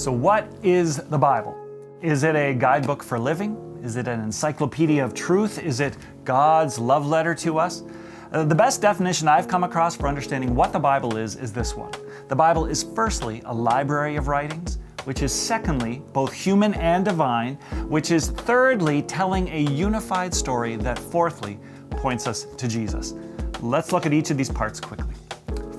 So what is the Bible? Is it a guidebook for living? Is it an encyclopedia of truth? Is it God's love letter to us? The best definition I've come across for understanding what the Bible is this one. The Bible is firstly a library of writings, which is secondly both human and divine, which is thirdly telling a unified story that fourthly points us to Jesus. Let's look at each of these parts quickly.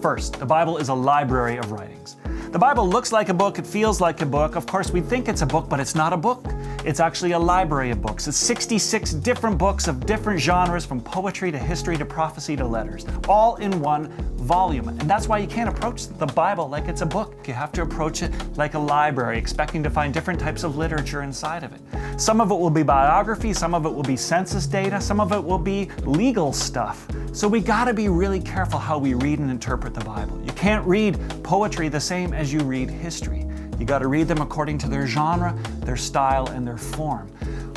First, the Bible is a library of writings. The Bible looks like a book, it feels like a book. Of course, we think it's a book, but it's not a book. It's actually a library of books. It's 66 different books of different genres, from poetry to history to prophecy to letters, all in one volume. And that's why you can't approach the Bible like it's a book. You have to approach it like a library, expecting to find different types of literature inside of it. Some of it will be biography, some of it will be census data, some of it will be legal stuff. So we gotta be really careful how we read and interpret the Bible. You can't read poetry the same as you read history. You got to read them according to their genre, their style, and their form.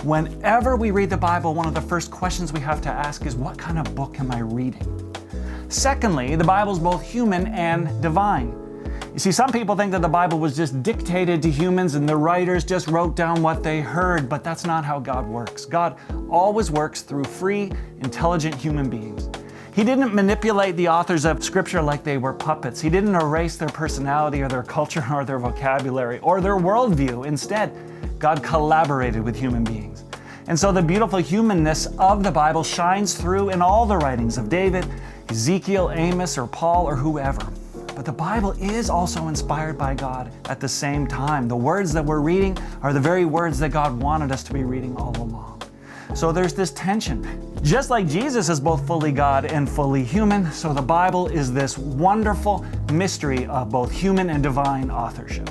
Whenever we read the Bible, one of the first questions we have to ask is, what kind of book am I reading? Secondly, the Bible is both human and divine. You see, some people think that the Bible was just dictated to humans and the writers just wrote down what they heard, but that's not how God works. God always works through free, intelligent human beings. He didn't manipulate the authors of Scripture like they were puppets. He didn't erase their personality or their culture or their vocabulary or their worldview. Instead, God collaborated with human beings. And so the beautiful humanness of the Bible shines through in all the writings of David, Ezekiel, Amos, or Paul, or whoever. But the Bible is also inspired by God at the same time. The words that we're reading are the very words that God wanted us to be reading all along. So there's this tension. Just like Jesus is both fully God and fully human, so the Bible is this wonderful mystery of both human and divine authorship.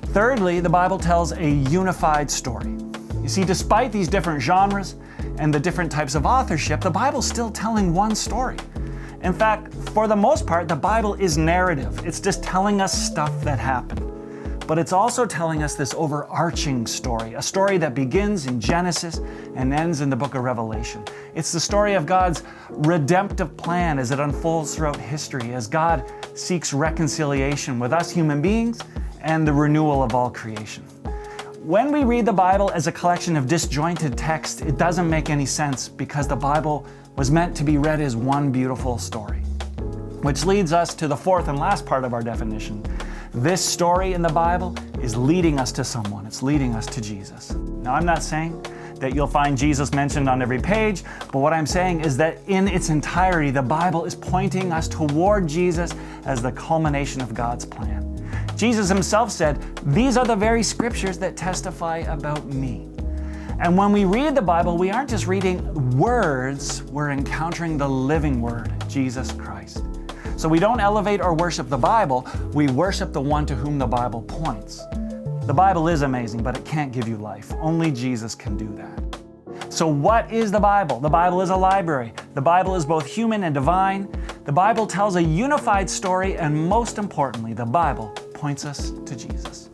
Thirdly, the Bible tells a unified story. You see, despite these different genres and the different types of authorship, the Bible's still telling one story. In fact, for the most part, the Bible is narrative. It's just telling us stuff that happened. But it's also telling us this overarching story, a story that begins in Genesis and ends in the book of Revelation. It's the story of God's redemptive plan as it unfolds throughout history, as God seeks reconciliation with us human beings and the renewal of all creation. When we read the Bible as a collection of disjointed text, it doesn't make any sense because the Bible was meant to be read as one beautiful story. Which leads us to the fourth and last part of our definition. This story in the Bible is leading us to someone. It's leading us to Jesus. Now, I'm not saying that you'll find Jesus mentioned on every page, but what I'm saying is that in its entirety, the Bible is pointing us toward Jesus as the culmination of God's plan. Jesus himself said, "These are the very scriptures that testify about me." And when we read the Bible, we aren't just reading words, we're encountering the living Word, Jesus Christ. So we don't elevate or worship the Bible, we worship the one to whom the Bible points. The Bible is amazing, but it can't give you life. Only Jesus can do that. So what is the Bible? The Bible is a library. The Bible is both human and divine. The Bible tells a unified story, and most importantly, the Bible points us to Jesus.